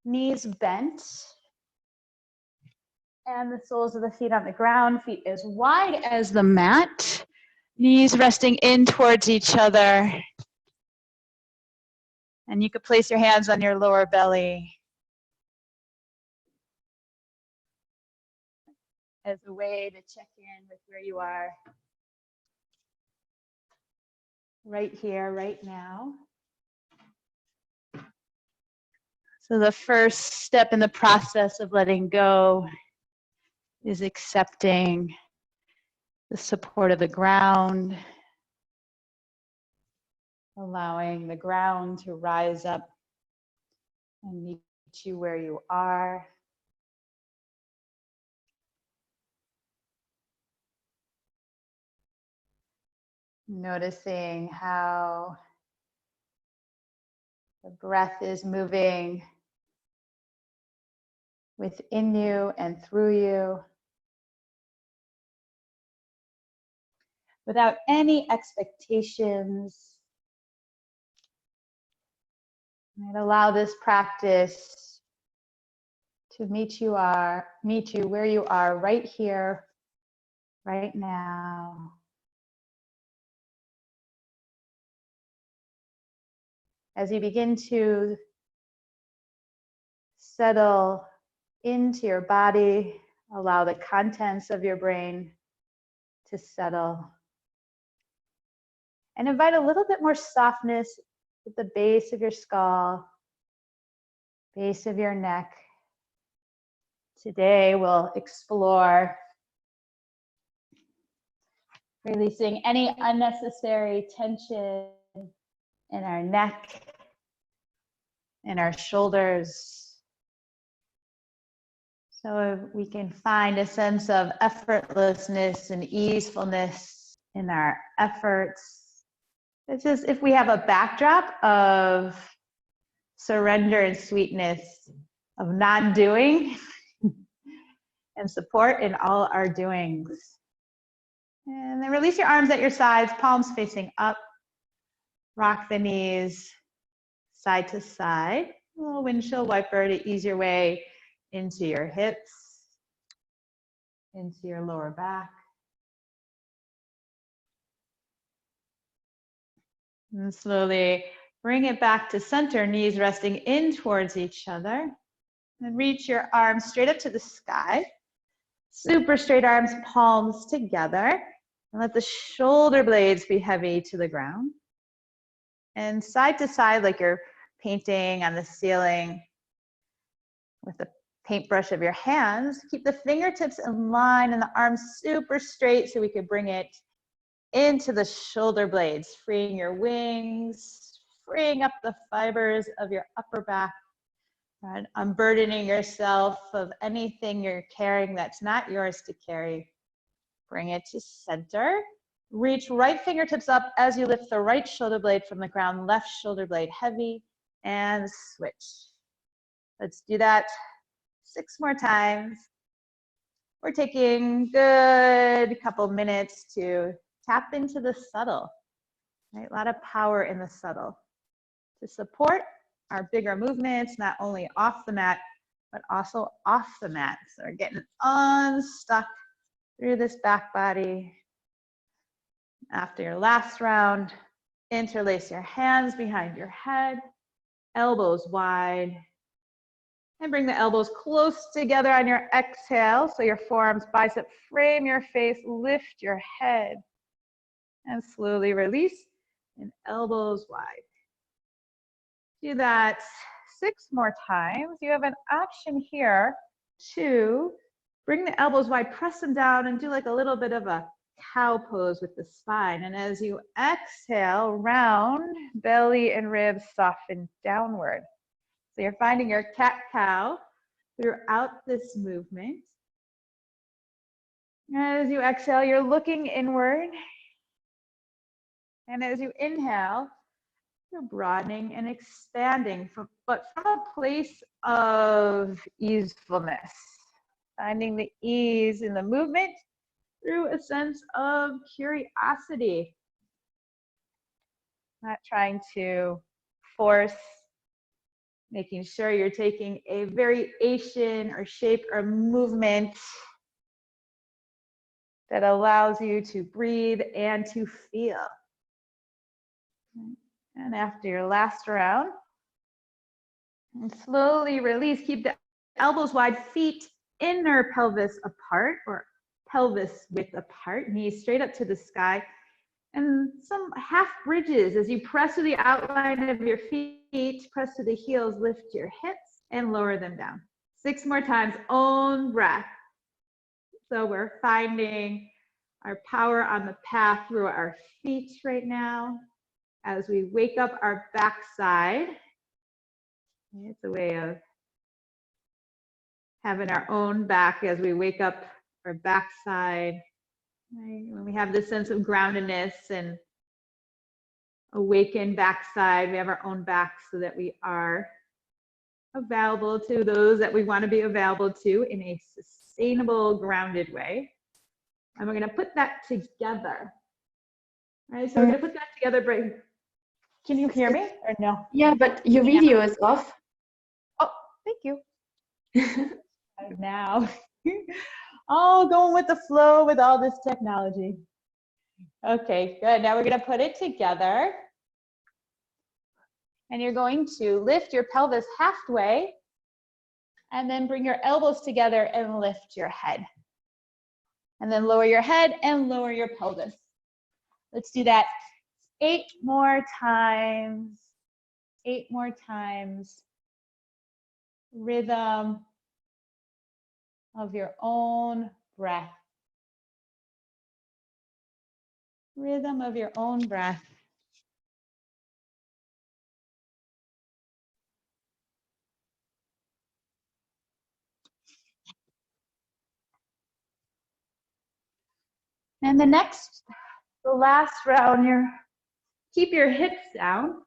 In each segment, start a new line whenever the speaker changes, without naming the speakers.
Knees bent. And the soles of the feet on the ground, feet as wide as the mat. Knees resting in towards each other. And you could place your hands on your lower belly as a way to check in with where you are right here, right now. So the first step in the process of letting go is accepting the support of the ground, allowing the ground to rise up and meet you where you are. Noticing how the breath is moving within you and through you without any expectations. And allow this practice to meet you where you are right here, right now. As you begin to settle into your body, allow the contents of your brain to settle. And invite a little bit more softness at the base of your skull, base of your neck. Today we'll explore releasing any unnecessary tension in our neck, in our shoulders, so we can find a sense of effortlessness and easefulness in our efforts. It's just if we have a backdrop of surrender and sweetness, of non-doing and support in all our doings. And then release your arms at your sides, palms facing up. Rock the knees side to side. A little windshield wiper to ease your way into your hips, into your lower back. And slowly bring it back to center, knees resting in towards each other. And reach your arms straight up to the sky. Super straight arms, palms together. And let the shoulder blades be heavy to the ground. And side to side, like you're painting on the ceiling with the paintbrush of your hands, keep the fingertips in line and the arms super straight so we could bring it into the shoulder blades, freeing your wings, freeing up the fibers of your upper back, and unburdening yourself of anything you're carrying that's not yours to carry. Bring it to center. Reach right fingertips up as you lift the right shoulder blade from the ground, left shoulder blade heavy, and switch. Let's do that 6 more times. We're taking good couple minutes to tap into the subtle, right? A lot of power in the subtle to support our bigger movements, not only off the mat, but also off the mat. So we're getting unstuck through this back body. After your last round, interlace your hands behind your head, elbows wide, and bring the elbows close together on your exhale. So your forearms, bicep, frame your face, lift your head, and slowly release, and elbows wide. Do that 6 more times. You have an option here to bring the elbows wide, press them down, and do like a little bit of a cow pose with the spine. And as you exhale, round, belly and ribs soften downward. So you're finding your cat-cow throughout this movement. As you exhale, you're looking inward. And as you inhale, you're broadening and expanding, but from a place of easefulness. Finding the ease in the movement through a sense of curiosity. Not trying to force Making sure you're taking a variation or shape or movement that allows you to breathe and to feel. And after your last round, and slowly release. Keep the elbows wide, feet inner pelvis apart or pelvis width apart, knees straight up to the sky. And some half bridges as you press to the outline of your feet, press to the heels, lift your hips and lower them down. 6 more times, own breath. So we're finding our power on the path through our feet right now. As we wake up our backside, it's a way of having our own back as we wake up our backside. Right? When we have this sense of groundedness and awakened backside, we have our own back so that we are available to those that we want to be available to in a sustainable, grounded way. And we're going to put that together. All right, so we're going to put that together. Can you hear me or no?
Yeah, but your video is off.
Oh, thank you. Now. Oh, going with the flow with all this technology. Okay, good. Now we're going to put it together. And you're going to lift your pelvis halfway and then bring your elbows together and lift your head. And then lower your head and lower your pelvis. Let's do that 8 more times. 8 more times. Rhythm of your own breath. Rhythm of your own breath. And the last round, keep your hips down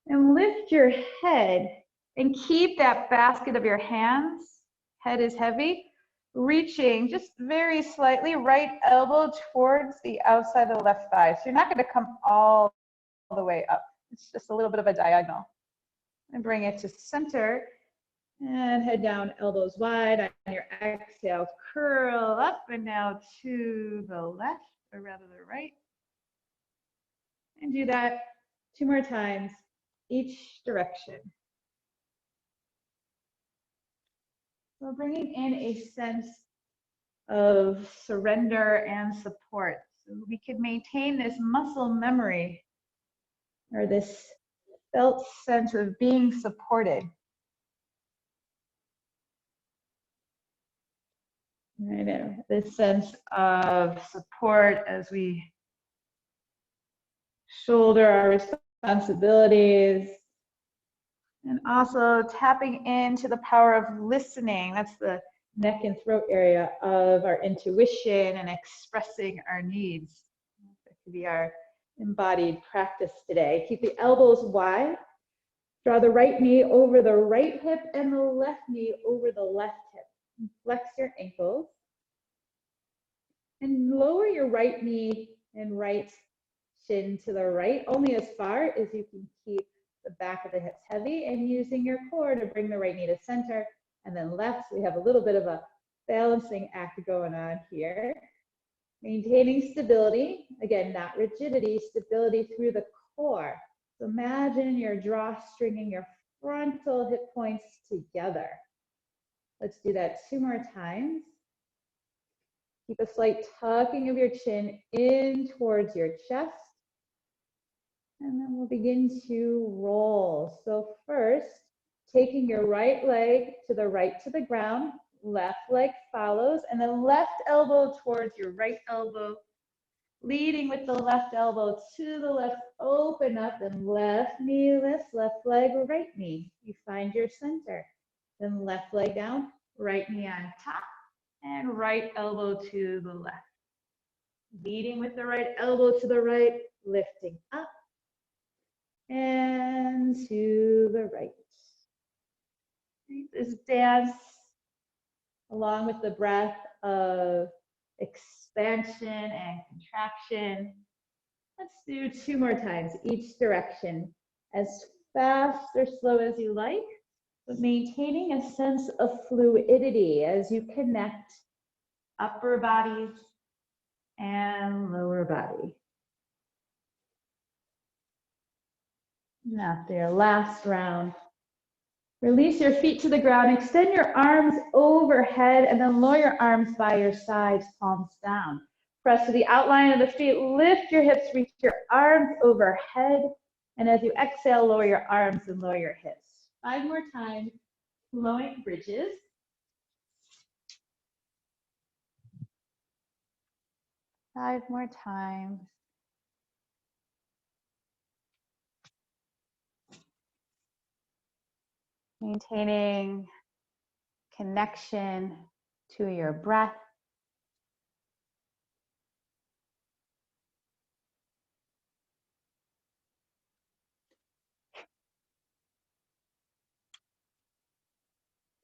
and lift your head and keep that basket of your hands. Head is heavy. Reaching just very slightly, right elbow towards the outside of the left thigh. So you're not going to come all the way up. It's just a little bit of a diagonal. And bring it to center. And head down, elbows wide. On your exhale, curl up and now to the left, or rather the right. And do that 2 more times, each direction. We're bringing in a sense of surrender and support. So we can maintain this muscle memory or this felt sense of being supported. Right, this sense of support as we shoulder our responsibilities. And also tapping into the power of listening. That's the neck and throat area of our intuition and expressing our needs. That could be our embodied practice today. Keep the elbows wide. Draw the right knee over the right hip and the left knee over the left hip. Flex your ankles. And lower your right knee and right shin to the right, only as far as you can keep the back of the hips heavy, and using your core to bring the right knee to center. And then left, so we have a little bit of a balancing act going on here. Maintaining stability, again, not rigidity, stability through the core. So imagine your drawstringing your frontal hip points together. Let's do that 2 more times. Keep a slight tucking of your chin in towards your chest. And then we'll begin to roll. So first, taking your right leg to the ground, left leg follows, and then left elbow towards your right elbow, leading with the left elbow to the left, open up, and left knee lifts, left leg, right knee. You find your center. Then left leg down, right knee on top, and right elbow to the left. Leading with the right elbow to the right, lifting up, and to the right. This dance, along with the breath of expansion and contraction. Let's do 2 more times, each direction, as fast or slow as you like. but maintaining a sense of fluidity as you connect upper body and lower body. And after your last round, release your feet to the ground, extend your arms overhead, and then lower your arms by your sides, palms down. Press to the outline of the feet, lift your hips, reach your arms overhead, and as you exhale, lower your arms and lower your hips. 5 more times, flowing bridges. Five more times. Maintaining connection to your breath.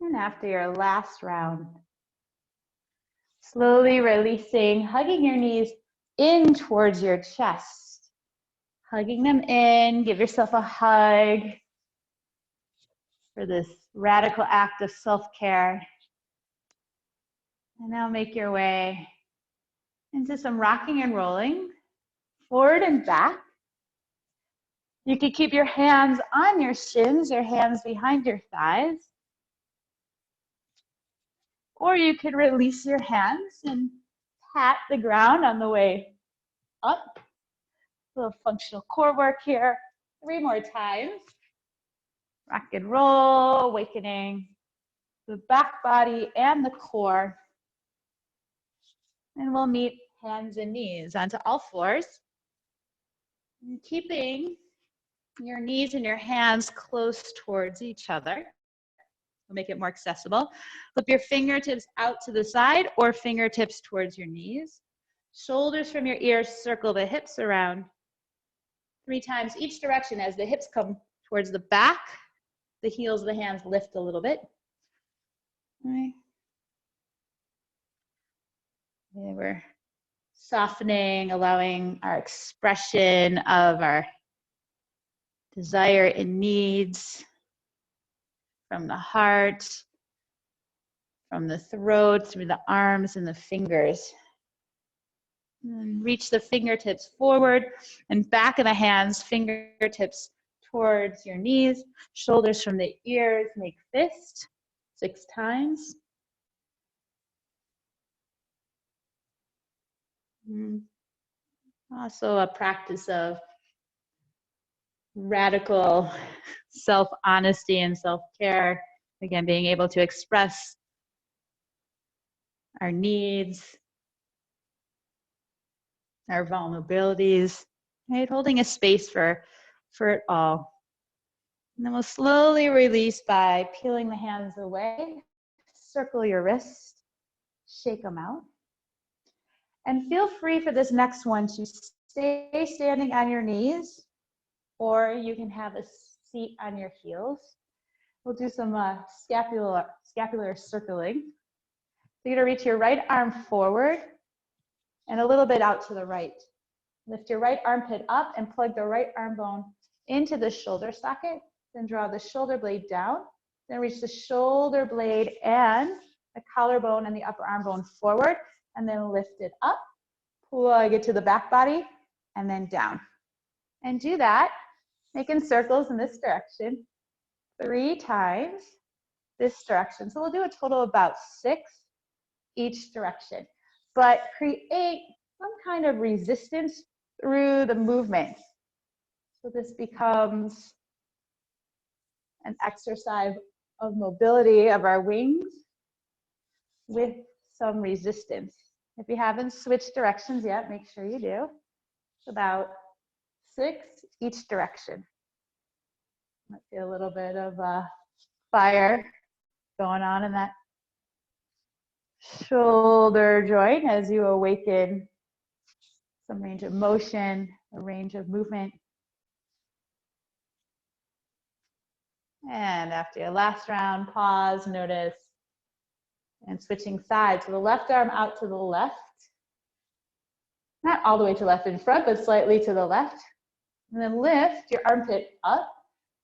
And after your last round, slowly releasing, hugging your knees in towards your chest. Hugging them in, give yourself a hug for this radical act of self-care. And now make your way into some rocking and rolling, forward and back. You can keep your hands on your shins, your hands behind your thighs. Or you could release your hands and pat the ground on the way up. A little functional core work here. 3 more times. Rock and roll, awakening the back body and the core. And we'll meet hands and knees onto all fours. And keeping your knees and your hands close towards each other. We'll make it more accessible. Flip your fingertips out to the side or fingertips towards your knees. Shoulders from your ears circle the hips around 3 times each direction as the hips come towards the back. The heels of the hands lift a little bit. All right. And we're softening, allowing our expression of our desire and needs from the heart, from the throat, through the arms and the fingers. And reach the fingertips forward and back of the hands, fingertips towards your knees, shoulders from the ears, make fist 6 times. Also a practice of radical self-honesty and self-care. Again, being able to express our needs, our vulnerabilities, right? Holding a space for it all. And then we'll slowly release by peeling the hands away. Circle your wrists, shake them out. And feel free for this next one to stay standing on your knees, or you can have a seat on your heels. We'll do some scapular circling. So you're gonna reach your right arm forward and a little bit out to the right. Lift your right armpit up and plug the right arm bone into the shoulder socket. Then draw the shoulder blade down. Then reach the shoulder blade and the collarbone and the upper arm bone forward, and then lift it up, plug it to the back body, and then down. And do that, making circles in this direction 3 times this direction. So we'll do a total of about 6 each direction, but create some kind of resistance through the movement. So this becomes an exercise of mobility of our wings with some resistance. If you haven't switched directions yet, make sure you do. It's about 6 each direction. Might be a little bit of fire going on in that shoulder joint as you awaken some range of motion, a range of movement. And after your last round, pause, notice, and switching sides. So the left arm out to the left. Not all the way to left in front, but slightly to the left. And then lift your armpit up,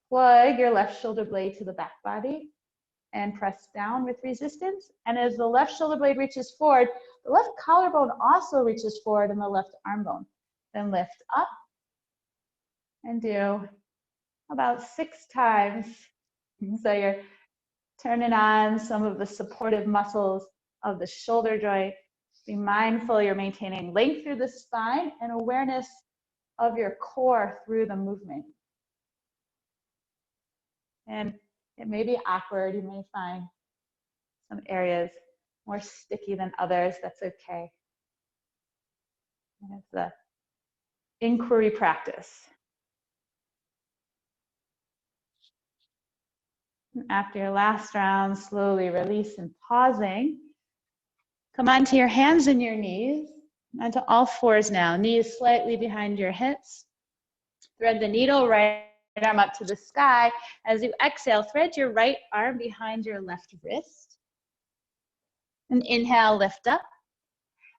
plug your left shoulder blade to the back body and press down with resistance. And as the left shoulder blade reaches forward, the left collarbone also reaches forward and the left arm bone. Then lift up and do about 6 times. So you're turning on some of the supportive muscles of the shoulder joint. Be mindful you're maintaining length through the spine and awareness of your core through the movement. And it may be awkward. You may find some areas more sticky than others. That's okay. And it's the inquiry practice. After your last round, slowly release and pausing. Come onto your hands and your knees, onto all fours now. Knees slightly behind your hips. Thread the needle, right arm up to the sky. As you exhale, thread your right arm behind your left wrist. And inhale, lift up.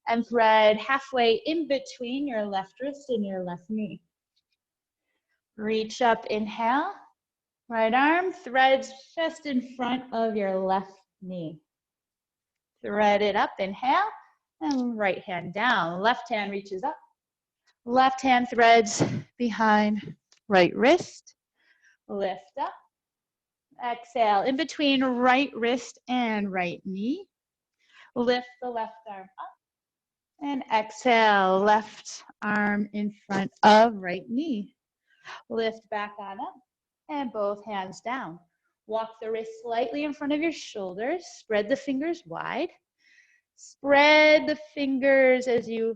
And thread halfway in between your left wrist and your left knee. Reach up, inhale. Right arm threads just in front of your left knee. Thread it up, inhale, and right hand down. Left hand reaches up. Left hand threads behind right wrist. Lift up. Exhale, in between right wrist and right knee. Lift the left arm up. And exhale, left arm in front of right knee. Lift back on up. And both hands down. Walk the wrists slightly in front of your shoulders. Spread the fingers wide. Spread the fingers as you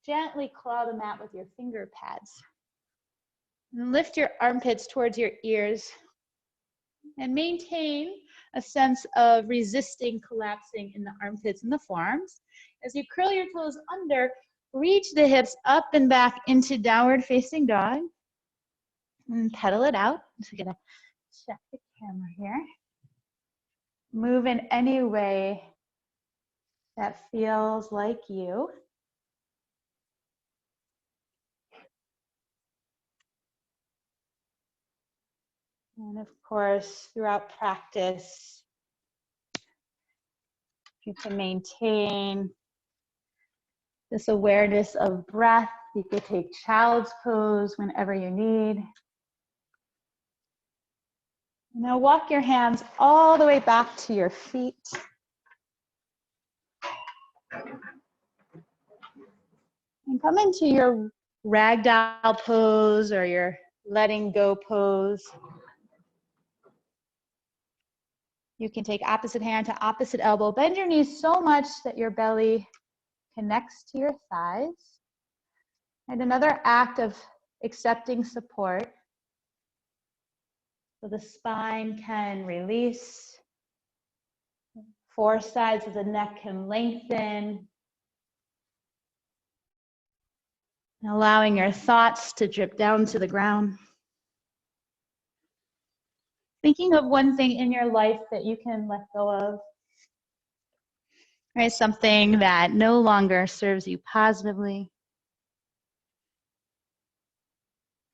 gently claw the mat with your finger pads. And lift your armpits towards your ears. And maintain a sense of resisting collapsing in the armpits and the forearms. As you curl your toes under, reach the hips up and back into downward facing dog. And pedal it out. So you're gonna check the camera here. Move in any way that feels like you. And of course, throughout practice, you can maintain this awareness of breath. You could take child's pose whenever you need. Now walk your hands all the way back to your feet. And come into your ragdoll pose or your letting go pose. You can take opposite hand to opposite elbow. Bend your knees so much that your belly connects to your thighs. And another act of accepting support. So the spine can release. 4 sides of the neck can lengthen. Allowing your thoughts to drip down to the ground. Thinking of one thing in your life that you can let go of. Right? Something that no longer serves you positively.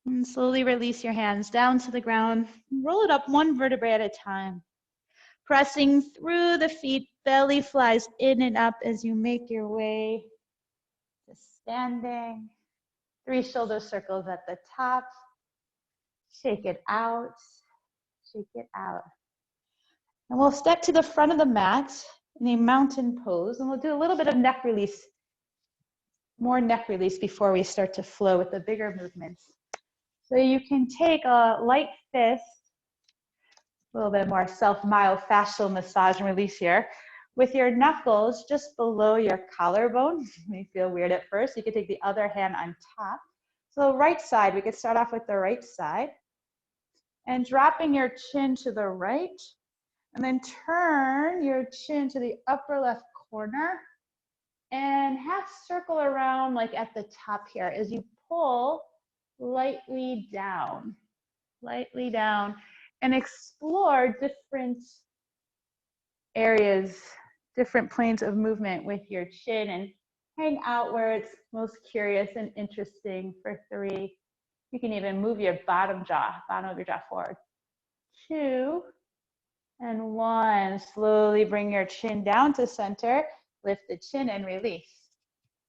And slowly release your hands down to the ground. Roll it up 1 vertebrae at a time. Pressing through the feet, belly flies in and up as you make your way to standing. 3 shoulder circles at the top. Shake it out. Shake it out. And we'll step to the front of the mat in a mountain pose, and we'll do a little bit of neck release, more neck release before we start to flow with the bigger movements. So you can take a light fist, a little bit more self-myofascial massage and release here, with your knuckles just below your collarbone. It may feel weird at first. You can take the other hand on top. So right side, we could start off with the right side. And dropping your chin to the right. And then turn your chin to the upper left corner. And half circle around like at the top here as you pull lightly down. Lightly down. And explore different areas, different planes of movement with your chin, and hang out where it's most curious and interesting for 3. You can even move your bottom of your jaw forward. 2, and 1. Slowly bring your chin down to center. Lift the chin and release.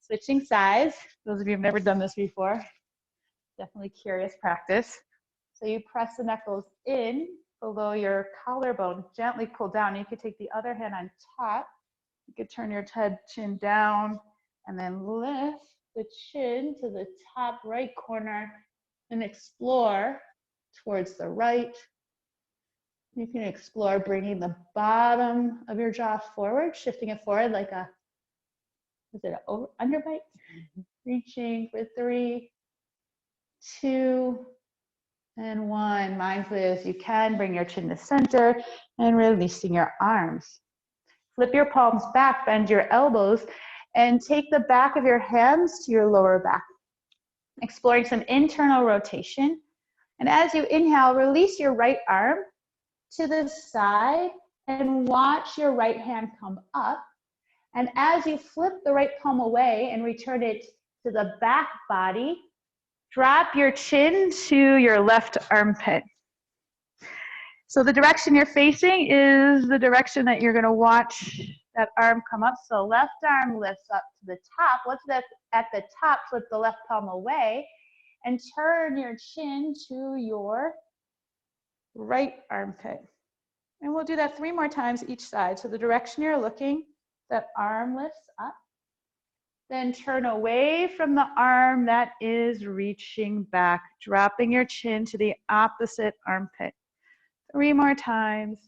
Switching sides. Those of you who've never done this before, definitely curious practice. So you press the knuckles in below your collarbone, gently pull down. You could take the other hand on top. You could turn your head, chin down, and then lift the chin to the top right corner and explore towards the right. You can explore bringing the bottom of your jaw forward, shifting it forward like a, is it an underbite? Reaching for 3, 2, and 1. Mindfully as you can, bring your chin to center and releasing your arms. Flip your palms back, bend your elbows, and take the back of your hands to your lower back. Exploring some internal rotation. And as you inhale, release your right arm to the side and watch your right hand come up. And as you flip the right palm away and return it to the back body, drop your chin to your left armpit. So the direction you're facing is the direction that you're going to watch that arm come up. So left arm lifts up to the top. Once that's at the top, flip the left palm away and turn your chin to your right armpit. And we'll do that 3 more times each side. So the direction you're looking, that arm lifts up. Then turn away from the arm that is reaching back, dropping your chin to the opposite armpit. 3 more times,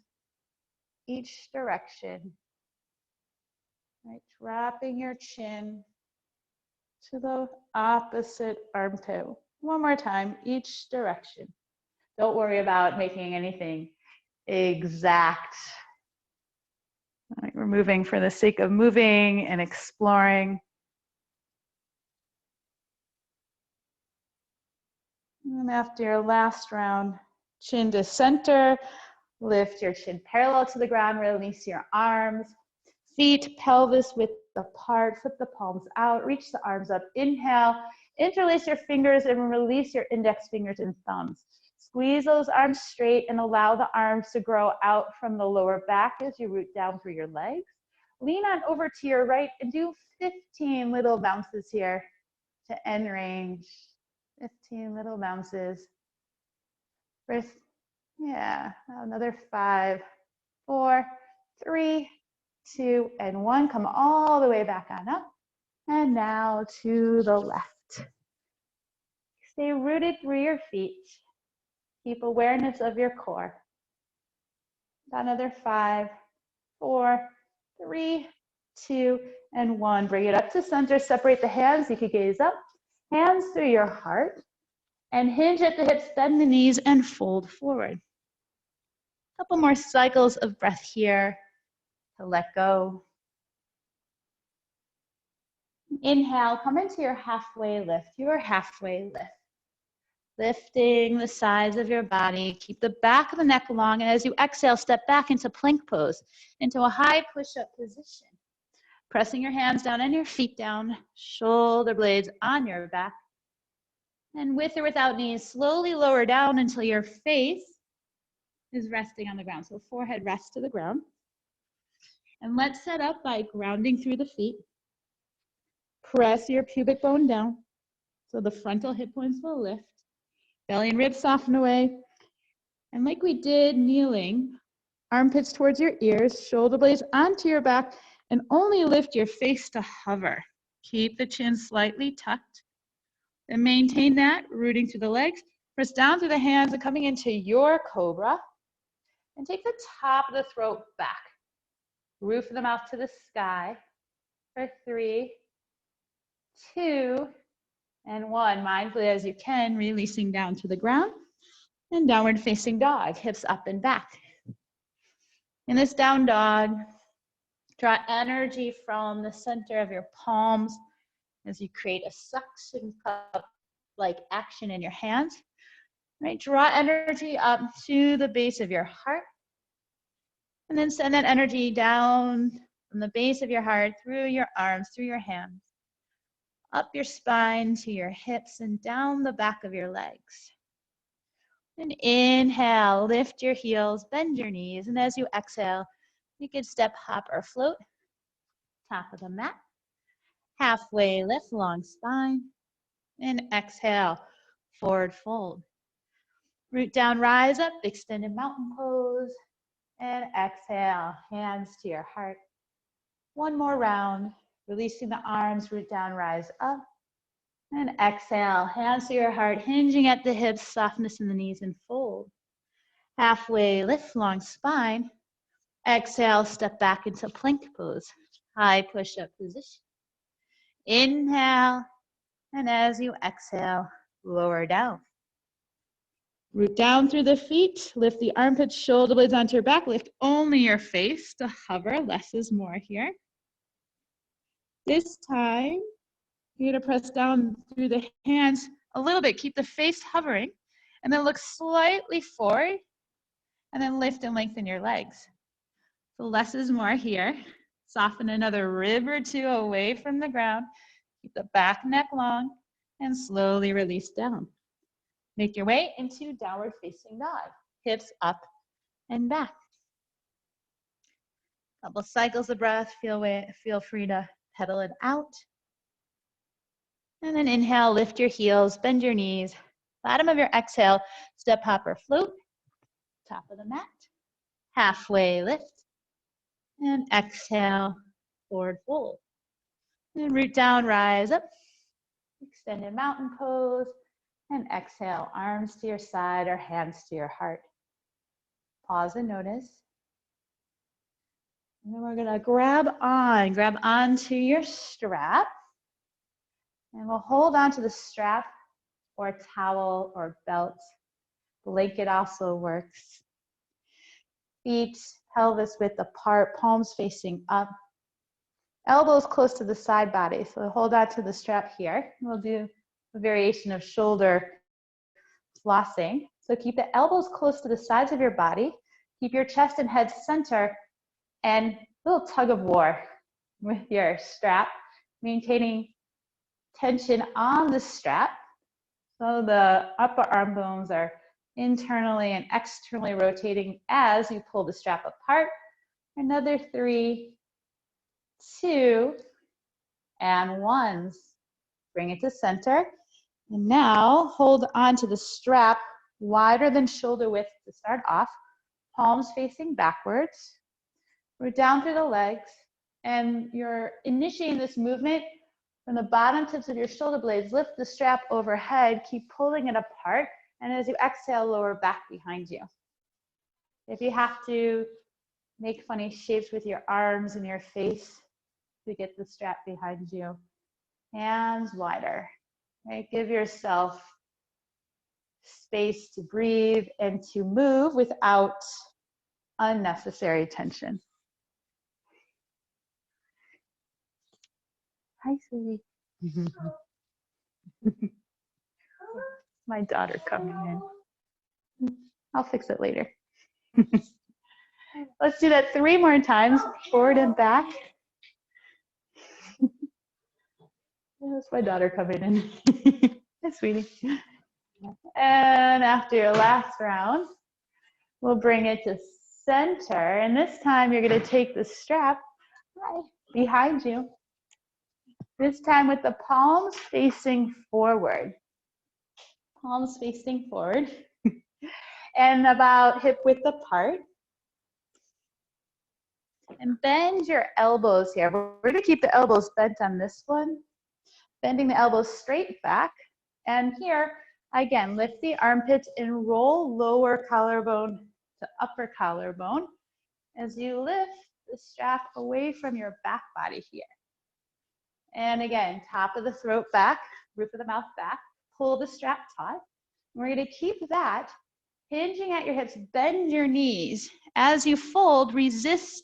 each direction. Right, dropping your chin to the opposite armpit. 1 more time, each direction. Don't worry about making anything exact. Right, we're moving for the sake of moving and exploring. And after your last round, chin to center, lift your chin parallel to the ground, release your arms, feet, pelvis width apart, flip the palms out, reach the arms up, inhale, interlace your fingers and release your index fingers and thumbs. Squeeze those arms straight and allow the arms to grow out from the lower back as you root down through your legs. Lean on over to your right and do 15 little bounces here to end range. 15 little bounces. First, yeah, another 5, 4, 3, 2, and 1. Come all the way back on up. And now to the left. Stay rooted through your feet. Keep awareness of your core. Another 5, 4, 3, 2, and 1. Bring it up to center. Separate the hands. You can gaze up. Hands through your heart. And hinge at the hips, bend the knees, and fold forward. A couple more cycles of breath here to let go. Inhale, come into your halfway lift, Lifting the sides of your body. Keep the back of the neck long, and as you exhale, step back into plank pose, into a high push-up position. Pressing your hands down and your feet down, shoulder blades on your back. And with or without knees, slowly lower down until your face is resting on the ground. So forehead rests to the ground. And let's set up by grounding through the feet. Press your pubic bone down so the frontal hip points will lift. Belly and ribs soften away. And like we did kneeling, armpits towards your ears, shoulder blades onto your back, and only lift your face to hover. Keep the chin slightly tucked. And maintain that, rooting through the legs. Press down through the hands and coming into your cobra. And take the top of the throat back. Roof of the mouth to the sky. For 3, 2, and 1. Mindfully as you can, releasing down to the ground. And downward facing dog, hips up and back. In this down dog, draw energy from the center of your palms as you create a suction cup-like action in your hands. Right, draw energy up to the base of your heart. And then send that energy down from the base of your heart, through your arms, through your hands, up your spine to your hips and down the back of your legs. And inhale, lift your heels, bend your knees. And as you exhale, you can step, hop, or float. Top of the mat. Halfway lift, long spine. And exhale, forward fold. Root down, rise up, extended mountain pose. And exhale, hands to your heart. One more round, releasing the arms, root down, rise up. And exhale, hands to your heart, hinging at the hips, softness in the knees, and fold. Halfway lift, long spine. Exhale, step back into plank pose. High push-up position. Inhale, and as you exhale, lower down. Root down through the feet, lift the armpits, shoulder blades onto your back, lift only your face to hover, less is more here. This time, you're gonna press down through the hands a little bit, keep the face hovering, and then look slightly forward, and then lift and lengthen your legs. So less is more here. Soften another rib or two away from the ground, keep the back neck long, and slowly release down. Make your way into downward facing dog. Hips up and back. Couple cycles of breath, feel free to pedal it out. And then inhale, lift your heels, bend your knees. Bottom of your exhale, step, hop, or float. Top of the mat. Halfway lift. And exhale, forward fold. And root down, rise up. Extended mountain pose. And exhale, arms to your side or hands to your heart. Pause and notice. And then we're gonna grab onto your strap. And we'll hold onto the strap or towel or belt. Blanket also works. Feet, pelvis width apart, palms facing up. Elbows close to the side body. So hold on to the strap here. We'll do a variation of shoulder flossing. So keep the elbows close to the sides of your body. Keep your chest and head center, and a little tug of war with your strap, maintaining tension on the strap. So the upper arm bones are internally and externally rotating as you pull the strap apart. Another 3, 2, and 1. Bring it to center. And now hold on to the strap wider than shoulder width to start off. Palms facing backwards. Root down through the legs. And you're initiating this movement from the bottom tips of your shoulder blades. Lift the strap overhead. Keep pulling it apart. And as you exhale, lower back behind you. If you have to make funny shapes with your arms and your face to get the strap behind you, hands wider. Right? Give yourself space to breathe and to move without unnecessary tension. Hi, sweetie. My daughter coming in. I'll fix it later. Let's do that 3 more times, forward and back. That's my daughter coming in. Hi, sweetie. And after your last round, we'll bring it to center. And this time you're going to take the strap right behind you. This time with the palms facing forward. Palms facing forward. And about hip width apart. And bend your elbows here. We're going to keep the elbows bent on this one. Bending the elbows straight back. And here, again, lift the armpits and roll lower collarbone to upper collarbone as you lift the strap away from your back body here. And again, top of the throat back, roof of the mouth back. Pull the strap taut. We're going to keep that hinging at your hips. Bend your knees. As you fold, resist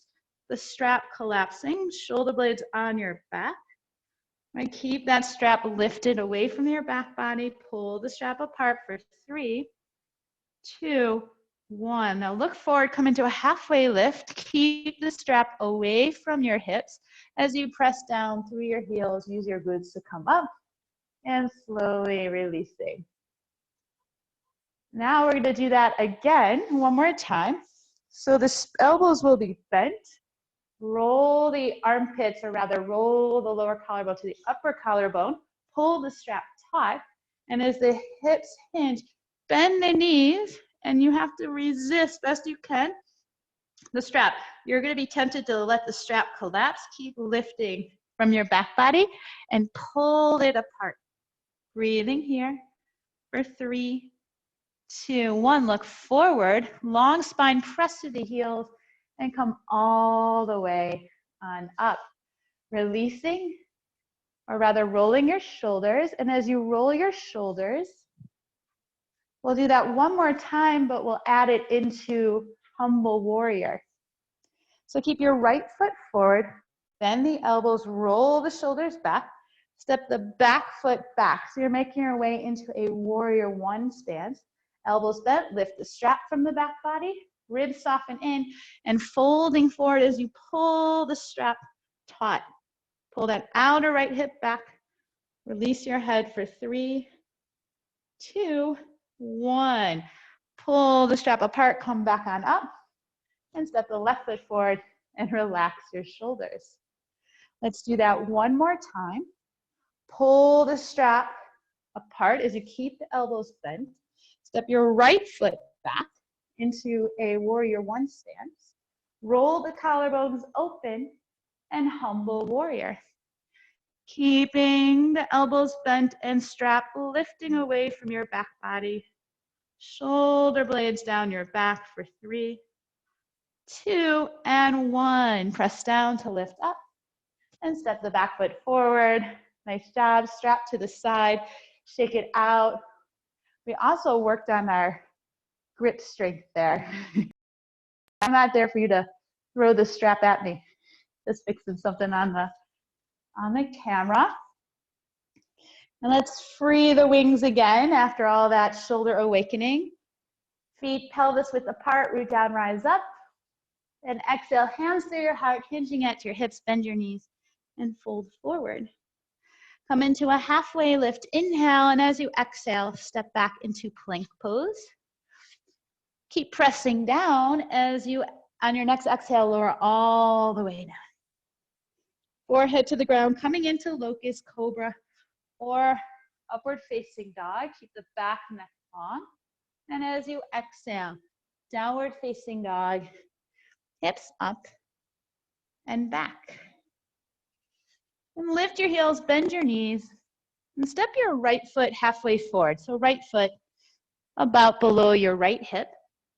the strap collapsing. Shoulder blades on your back. Right, keep that strap lifted away from your back body. Pull the strap apart for 3, 2, 1. Now look forward, come into a halfway lift. Keep the strap away from your hips as you press down through your heels. Use your glutes to come up and slowly releasing. Now we're gonna do that again, one more time. So the elbows will be bent. Roll the armpits, or rather roll the lower collarbone to the upper collarbone. Pull the strap taut. And as the hips hinge, bend the knees, and you have to resist best you can the strap. You're gonna be tempted to let the strap collapse. Keep lifting from your back body and pull it apart. Breathing here for 3, 2, 1. Look forward, long spine, press to the heels, and come all the way on up. Releasing, or rather rolling your shoulders. And as you roll your shoulders, we'll do that one more time, but we'll add it into humble warrior. So keep your right foot forward, bend the elbows, roll the shoulders back, step the back foot back. So you're making your way into a warrior one stance. Elbows bent, lift the strap from the back body, ribs soften in, and folding forward as you pull the strap taut. Pull that outer right hip back, release your head for 3, 2, 1. Pull the strap apart, come back on up, and step the left foot forward and relax your shoulders. Let's do that one more time. Pull the strap apart as you keep the elbows bent. Step your right foot back into a warrior one stance. Roll the collarbones open and humble warrior. Keeping the elbows bent and strap lifting away from your back body. Shoulder blades down your back for 3, 2, and 1. Press down to lift up and step the back foot forward. Nice job. Strap to the side. Shake it out. We also worked on our grip strength there. I'm not there for you to throw the strap at me. Just fixing something on the camera. And let's free the wings again after all that shoulder awakening. Feet, pelvis width apart, root down, rise up. And exhale, hands through your heart, hinging at your hips, bend your knees, and fold forward. Come into a halfway lift, inhale, and as you exhale, step back into plank pose. Keep pressing down as you, on your next exhale, lower all the way down. Forehead to the ground, coming into locust, cobra, or upward facing dog. Keep the back neck long. And as you exhale, downward facing dog, hips up and back. And lift your heels, bend your knees, and step your right foot halfway forward. So right foot about below your right hip.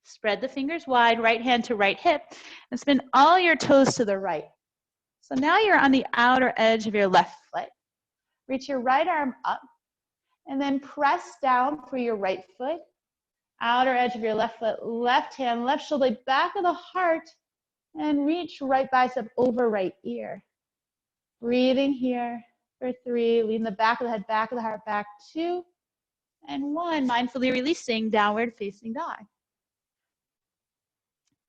Spread the fingers wide, right hand to right hip, and spin all your toes to the right. So now you're on the outer edge of your left foot. Reach your right arm up, and then press down for your right foot. Outer edge of your left foot, left hand, left shoulder, back of the heart, and reach right bicep over right ear. Breathing here for 3, lean the back of the head, back of the heart, back 2, and 1. Mindfully releasing, downward facing dog.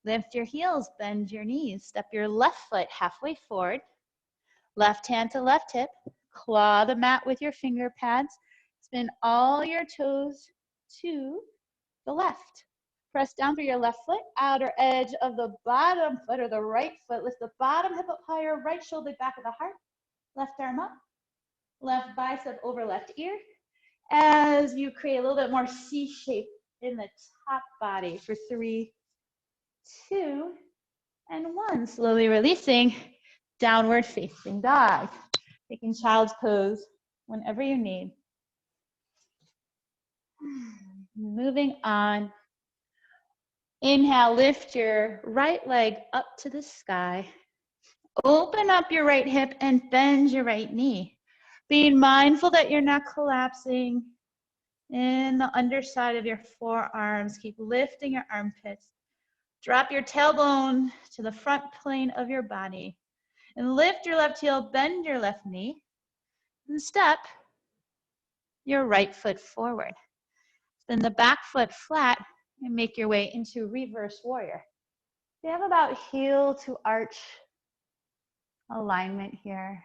Lift your heels, bend your knees. Step your left foot halfway forward. Left hand to left hip. Claw the mat with your finger pads. Spin all your toes to the left. Press down through your left foot, outer edge of the bottom foot or the right foot. Lift the bottom hip up higher, right shoulder back of the heart. Left arm up, left bicep over left ear. As you create a little bit more C shape in the top body for 3, 2, and 1. Slowly releasing, downward facing dog. Taking child's pose whenever you need. Moving on. Inhale, lift your right leg up to the sky. Open up your right hip and bend your right knee. Being mindful that you're not collapsing in the underside of your forearms. Keep lifting your armpits. Drop your tailbone to the front plane of your body. And lift your left heel, bend your left knee. And step your right foot forward. Then the back foot flat and make your way into reverse warrior. We have about heel to arch alignment here.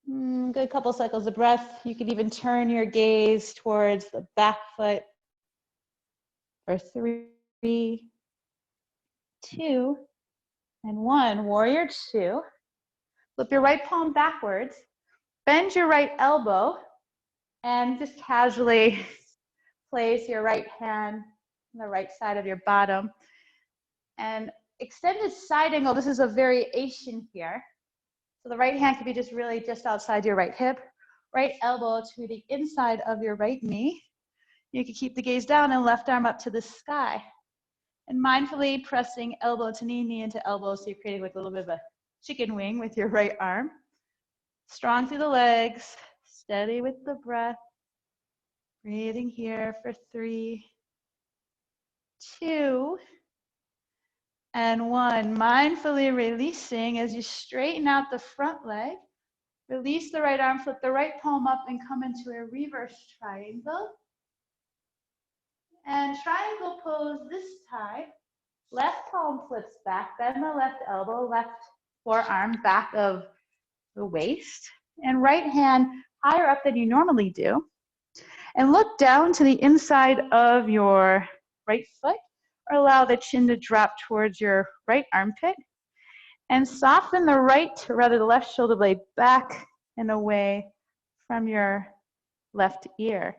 Good couple cycles of breath. You can even turn your gaze towards the back foot for 3, 2, and 1. Warrior 2. Flip your right palm backwards. Bend your right elbow and just casually place your right hand on the right side of your bottom. And extended side angle, this is a variation here. So the right hand could be just outside your right hip, right elbow to the inside of your right knee. You can keep the gaze down and left arm up to the sky. And mindfully pressing elbow to knee, knee into elbow, so you're creating like a little bit of a chicken wing with your right arm. Strong through the legs, steady with the breath. Breathing here for 3, 2, and 1. Mindfully releasing as you straighten out the front leg. Release the right arm, flip the right palm up and come into a reverse triangle. And triangle pose this time. Left palm flips back, bend the left elbow, left forearm back of the waist, and right hand higher up than you normally do. And look down to the inside of your right foot, or allow the chin to drop towards your right armpit. And soften the the left shoulder blade back and away from your left ear.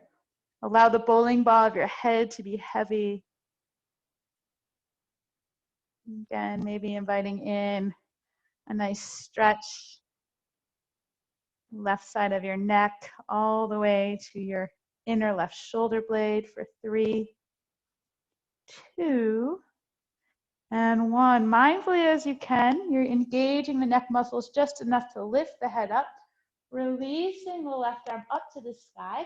Allow the bowling ball of your head to be heavy. Again, maybe inviting in a nice stretch. Left side of your neck all the way to your inner left shoulder blade for 3, 2, and 1. Mindfully as you can, you're engaging the neck muscles just enough to lift the head up, releasing the left arm up to the sky,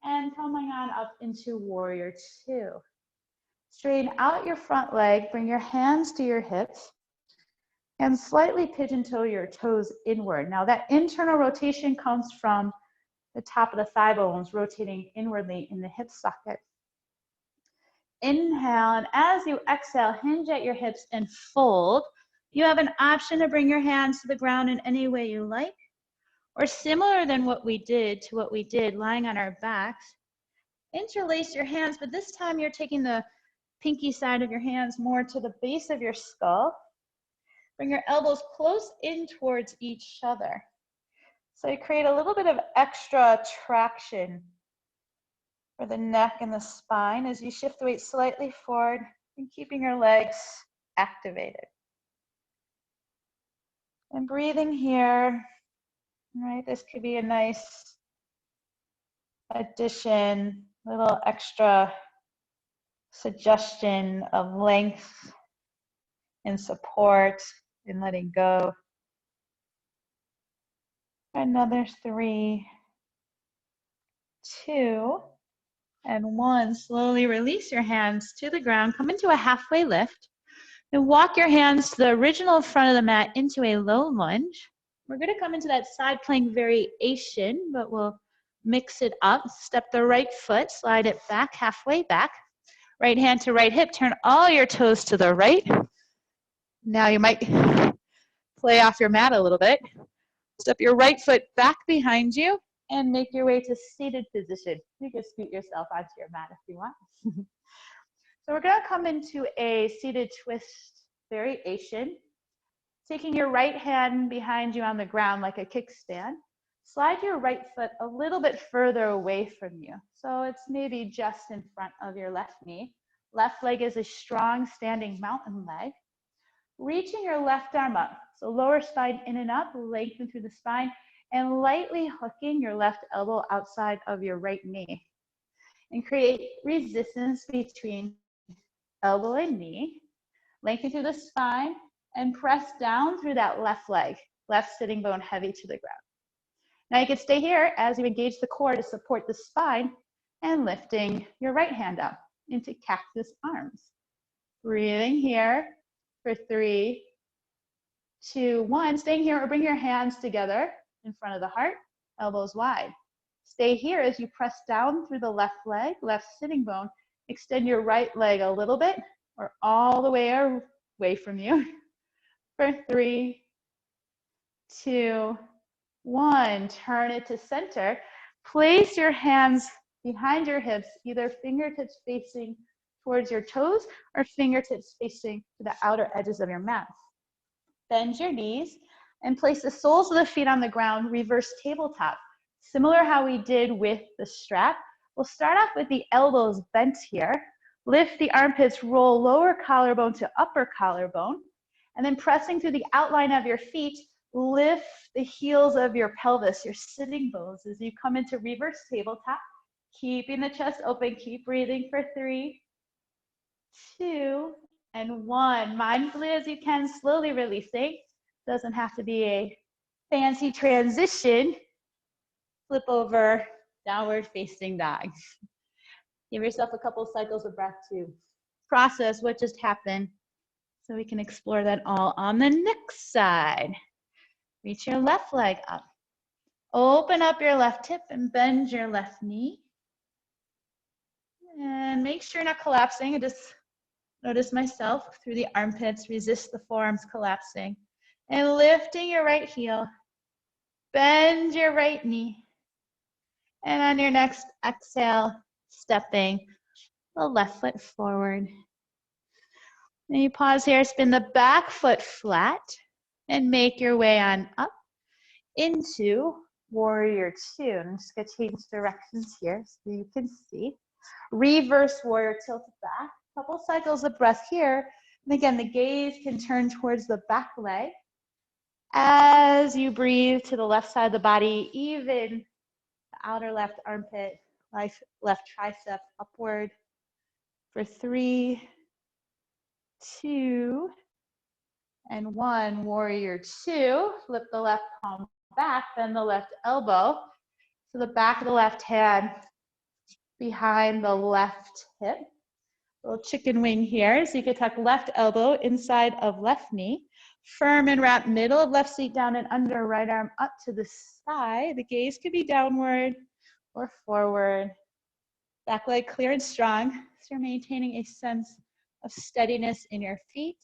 and coming on up into warrior 2. Straighten out your front leg, bring your hands to your hips, and slightly pigeon toe your toes inward. Now that internal rotation comes from the top of the thigh bones rotating inwardly in the hip socket. Inhale, and as you exhale, hinge at your hips and fold. You have an option to bring your hands to the ground in any way you like, or similar to what we did, lying on our backs. Interlace your hands, but this time you're taking the pinky side of your hands more to the base of your skull. Bring your elbows close in towards each other. So you create a little bit of extra traction for the neck and the spine as you shift the weight slightly forward and keeping your legs activated. And breathing here, right? This could be a nice addition, little extra suggestion of length and support and letting go. Another 3, 2, and 1. Slowly release your hands to the ground. Come into a halfway lift. And walk your hands to the original front of the mat into a low lunge. We're going to come into that side plank variation, but we'll mix it up. Step the right foot, slide it back, halfway back. Right hand to right hip. Turn all your toes to the right. Now you might play off your mat a little bit. Step your right foot back behind you and make your way to seated position. You can scoot yourself onto your mat if you want. So we're going to come into a seated twist variation. Taking your right hand behind you on the ground like a kickstand. Slide your right foot a little bit further away from you. So it's maybe just in front of your left knee. Left leg is a strong standing mountain leg. Reaching your left arm up. So lower spine in and up, lengthen through the spine, and lightly hooking your left elbow outside of your right knee. And create resistance between elbow and knee. Lengthen through the spine and press down through that left leg, left sitting bone heavy to the ground. Now you can stay here as you engage the core to support the spine and lifting your right hand up into cactus arms. Breathing here for 3, 2, 1. Staying here or bring your hands together in front of the heart, elbows wide. Stay here as you press down through the left leg, left sitting bone. Extend your right leg a little bit or all the way away from you for 3, 2, 1, turn it to center. Place your hands behind your hips, either fingertips facing towards your toes or fingertips facing to the outer edges of your mat. Bend your knees and place the soles of the feet on the ground, reverse tabletop. Similar how we did with the strap. We'll start off with the elbows bent here. Lift the armpits, roll lower collarbone to upper collarbone, and then pressing through the outline of your feet, lift the heels of your pelvis, your sitting bones, as you come into reverse tabletop, keeping the chest open. Keep breathing for 3, 2, and 1. Mindfully as you can, slowly releasing. Doesn't have to be a fancy transition. Flip over, downward facing dog. Give yourself a couple cycles of breath to process what just happened, so we can explore that all on the next side. Reach your left leg up. Open up your left hip and bend your left knee. And make sure you're not collapsing. I just notice myself through the armpits, resist the forearms collapsing. And lifting your right heel. Bend your right knee. And on your next exhale, stepping the left foot forward. Then you pause here, spin the back foot flat, and make your way on up into warrior 2. I'm just going to change directions here so you can see. Reverse warrior, tilt back. Couple cycles of breath here. And again, the gaze can turn towards the back leg. As you breathe to the left side of the body, even the outer left armpit, left tricep upward for 3, 2, and 1. Warrior 2. Flip the left palm back, bend the left elbow. So the back of the left hand behind the left hip. Little chicken wing here. So you can tuck left elbow inside of left knee. Firm and wrap middle of left seat down and under, right arm up to the side. The gaze could be downward or forward. Back leg clear and strong. So you're maintaining a sense of steadiness in your feet.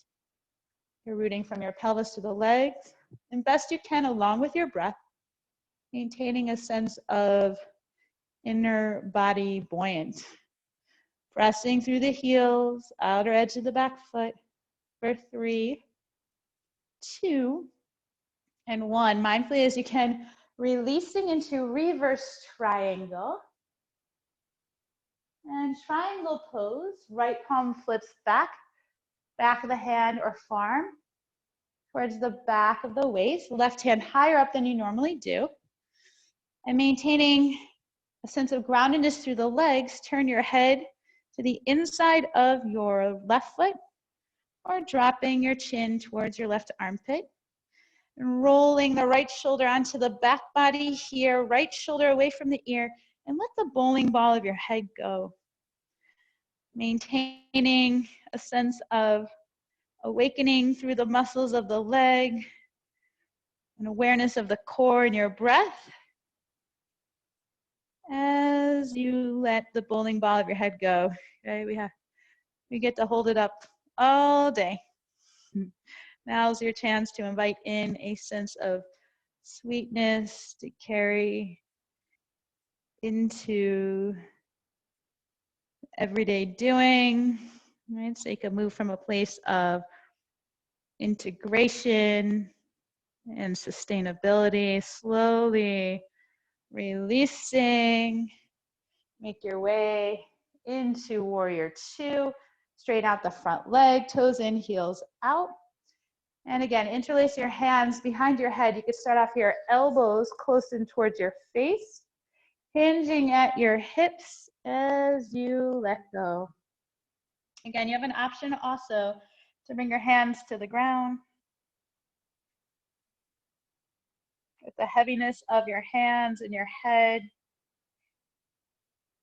You're rooting from your pelvis to the legs. And best you can, along with your breath, maintaining a sense of inner body buoyant. Pressing through the heels, outer edge of the back foot for 3, 2, and 1. Mindfully as you can, releasing into reverse triangle. And triangle pose, right palm flips back, back of the hand or palm towards the back of the waist, left hand higher up than you normally do. And maintaining a sense of groundedness through the legs, turn your head to the inside of your left foot or dropping your chin towards your left armpit. And rolling the right shoulder onto the back body here, right shoulder away from the ear, and let the bowling ball of your head go. Maintaining a sense of awakening through the muscles of the leg, and awareness of the core and your breath as you let the bowling ball of your head go. Okay, we get to hold it up all day. Now's your chance to invite in a sense of sweetness to carry into everyday doing, right? So you can move from a place of integration and sustainability, slowly releasing. Make your way into warrior 2. Straighten out the front leg, toes in, heels out. And again, interlace your hands behind your head. You could start off here, elbows close in towards your face, hinging at your hips as you let go. Again, you have an option also to bring your hands to the ground. With the heaviness of your hands and your head,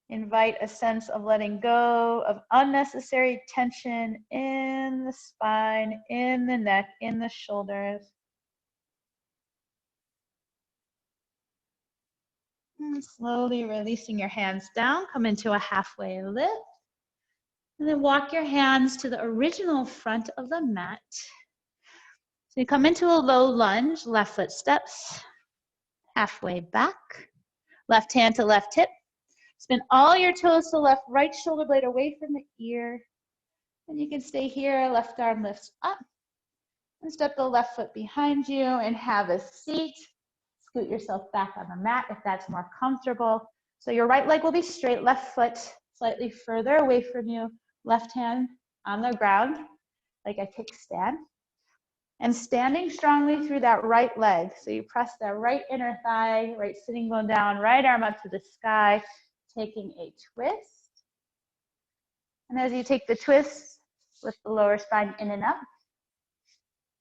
invite a sense of letting go of unnecessary tension in the spine, in the neck, in the shoulders. And slowly releasing your hands down, come into a halfway lift. And then walk your hands to the original front of the mat. So you come into a low lunge, left foot steps, halfway back. Left hand to left hip. Spin all your toes to the left, right shoulder blade away from the ear. And you can stay here, left arm lifts up. And step the left foot behind you and have a seat. Scoot yourself back on the mat if that's more comfortable. So your right leg will be straight, left foot slightly further away from you, left hand on the ground, like a kickstand. And standing strongly through that right leg. So you press that right inner thigh, right sitting bone down, right arm up to the sky, taking a twist. And as you take the twist, lift the lower spine in and up.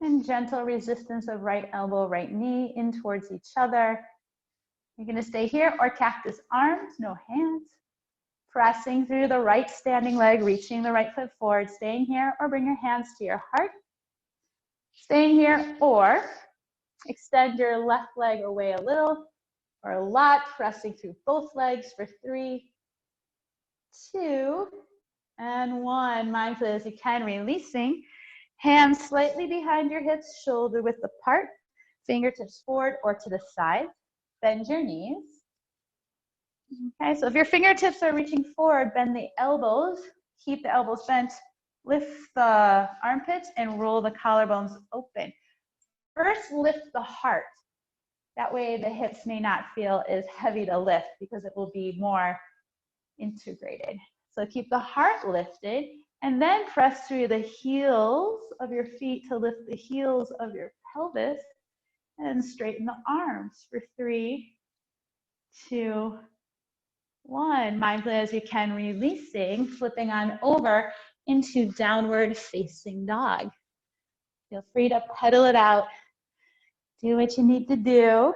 And gentle resistance of right elbow, right knee in towards each other. You're going to stay here or cactus arms, no hands. Pressing through the right standing leg, reaching the right foot forward, staying here or bring your hands to your heart. Staying here or extend your left leg away a little or a lot, pressing through both legs for 3, 2, and 1. Mindfully as you can, releasing. Hands slightly behind your hips, shoulder width apart, fingertips forward or to the side. Bend your knees. Okay, so if your fingertips are reaching forward, bend the elbows. Keep the elbows bent. Lift the armpits and roll the collarbones open. First, lift the heart. That way the hips may not feel as heavy to lift because it will be more integrated. So keep the heart lifted and then press through the heels of your feet to lift the heels of your pelvis and straighten the arms for 3, 2, 1. Mindfully as you can, releasing, flipping on over into downward facing dog. Feel free to pedal it out. Do what you need to do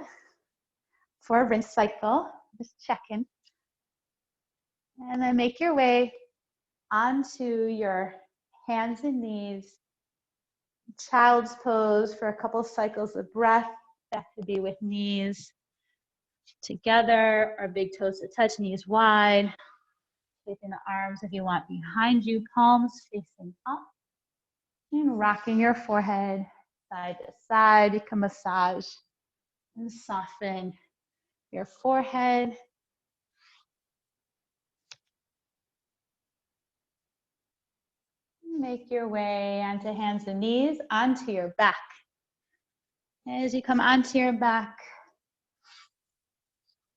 for a rinse cycle. Just checking. And then make your way onto your hands and knees. Child's pose for a couple cycles of breath. That could be with knees together or big toes to touch, knees wide. Taking the arms, if you want, behind you, palms facing up. And rocking your forehead side to side. You can massage and soften your forehead. Make your way onto hands and knees, onto your back. As you come onto your back,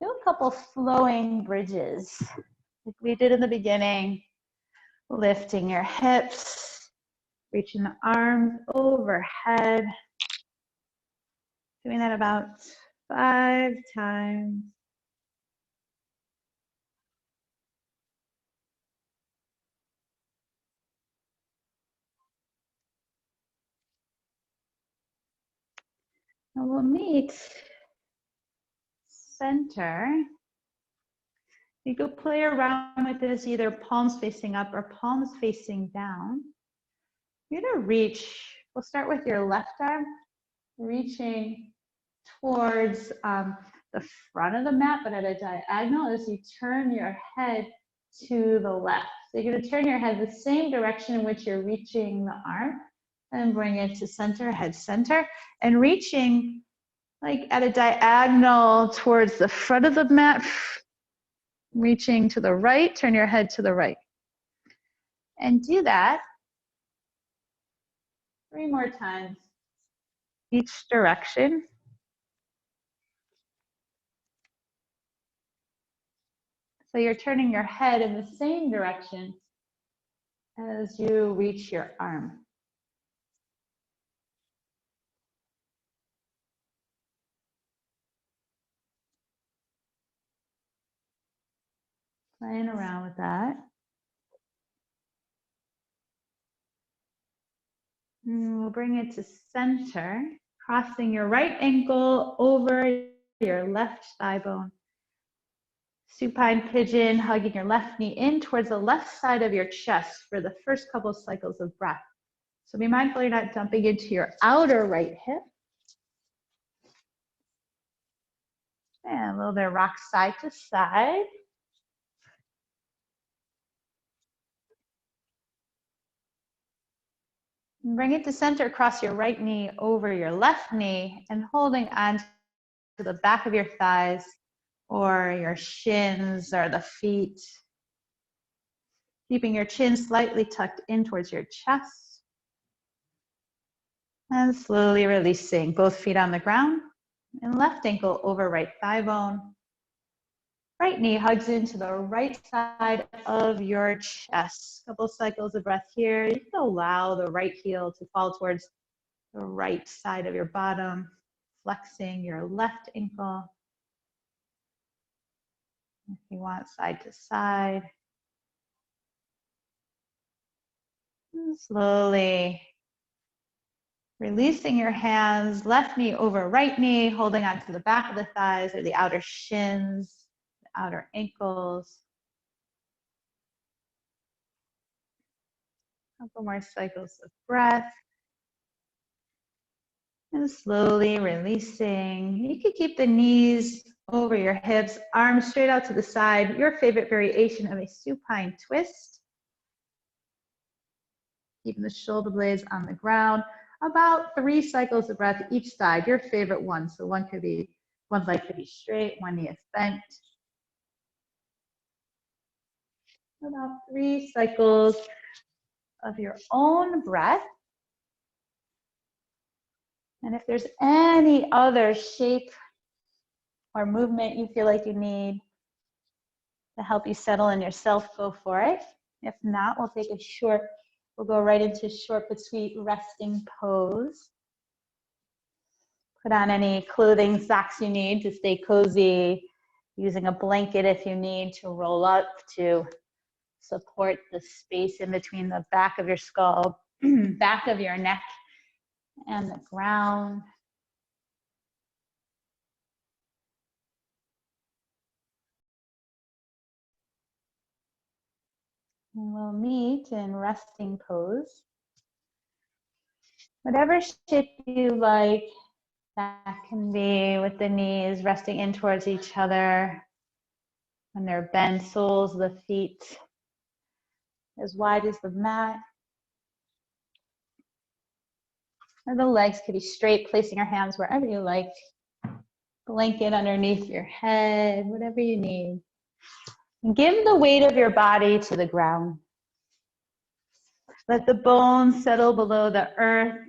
do a couple flowing bridges, like we did in the beginning. Lifting your hips, reaching the arms overhead. Doing that about 5 times. And we'll meet center. You go play around with this, either palms facing up or palms facing down. You're gonna reach, we'll start with your left arm, reaching towards the front of the mat, but at a diagonal as you turn your head to the left. So you're gonna turn your head the same direction in which you're reaching the arm and bring it to center, head center, and reaching like at a diagonal towards the front of the mat, reaching to the right, turn your head to the right. And do that 3 more times, each direction. So you're turning your head in the same direction as you reach your arm. Playing around with that. And we'll bring it to center, crossing your right ankle over your left thigh bone. Supine pigeon, hugging your left knee in towards the left side of your chest for the first couple cycles of breath. So be mindful you're not dumping into your outer right hip. And a little bit of rock side to side. And bring it to center, cross your right knee over your left knee and holding on to the back of your thighs or your shins or the feet. Keeping your chin slightly tucked in towards your chest. And slowly releasing both feet on the ground and left ankle over right thigh bone. Right knee hugs into the right side of your chest. Couple cycles of breath here. You can allow the right heel to fall towards the right side of your bottom, flexing your left ankle. If you want, side to side. And slowly releasing your hands, left knee over right knee, holding onto the back of the thighs or the outer shins, the outer ankles. Couple more cycles of breath. And slowly releasing. You can keep the knees over your hips, arms straight out to the side. Your favorite variation of a supine twist. Keeping the shoulder blades on the ground. About 3 cycles of breath each side, your favorite one. So one leg could be straight, one knee is bent. About 3 cycles of your own breath. And if there's any other shape or movement you feel like you need to help you settle in yourself, go for it. If not, we'll go right into short but sweet resting pose. Put on any clothing, socks you need to stay cozy, using a blanket if you need to roll up to support the space in between the back of your skull, back of your neck, and the ground. And we'll meet in resting pose. Whatever shape you like, that can be with the knees resting in towards each other and their bent soles of the feet as wide as the mat. Or the legs could be straight, placing your hands wherever you like. Blanket underneath your head, whatever you need. And give the weight of your body to the ground. Let the bones settle below the earth.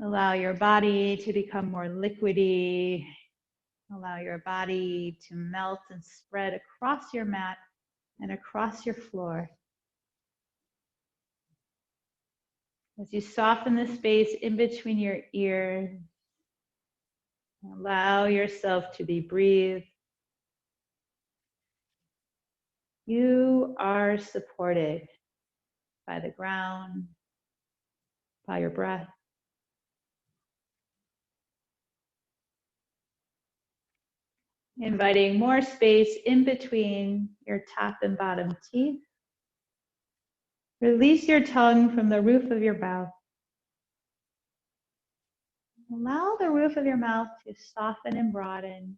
Allow your body to become more liquidy. Allow your body to melt and spread across your mat and across your floor. As you soften the space in between your ears, allow yourself to be breathed. You are supported by the ground, by your breath. Inviting more space in between your top and bottom teeth. Release your tongue from the roof of your mouth. Allow the roof of your mouth to soften and broaden.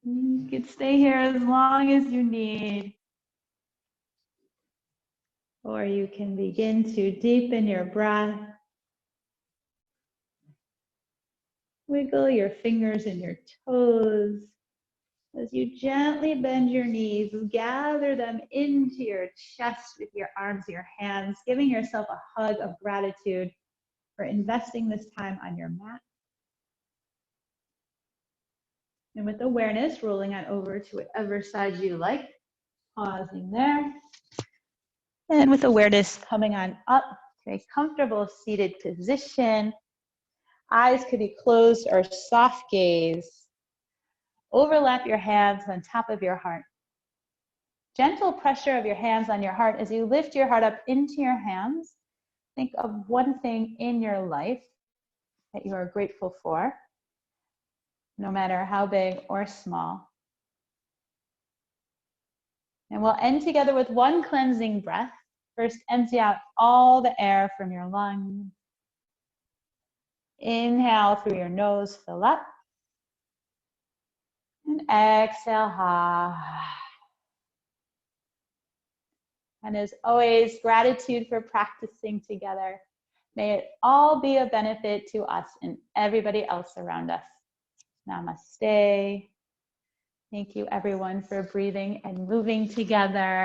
You can stay here as long as you need. Or you can begin to deepen your breath. Wiggle your fingers and your toes. As you gently bend your knees, gather them into your chest with your arms, your hands, giving yourself a hug of gratitude for investing this time on your mat. And with awareness, rolling on over to whatever side you like, pausing there. And with awareness, coming on up to a comfortable seated position. Eyes could be closed or soft gaze. Overlap your hands on top of your heart. Gentle pressure of your hands on your heart as you lift your heart up into your hands. Think of one thing in your life that you are grateful for, no matter how big or small. And we'll end together with one cleansing breath. First, empty out all the air from your lungs. Inhale through your nose, fill up. And exhale, ha. And as always, gratitude for practicing together. May it all be a benefit to us and everybody else around us. Namaste. Thank you everyone for breathing and moving together.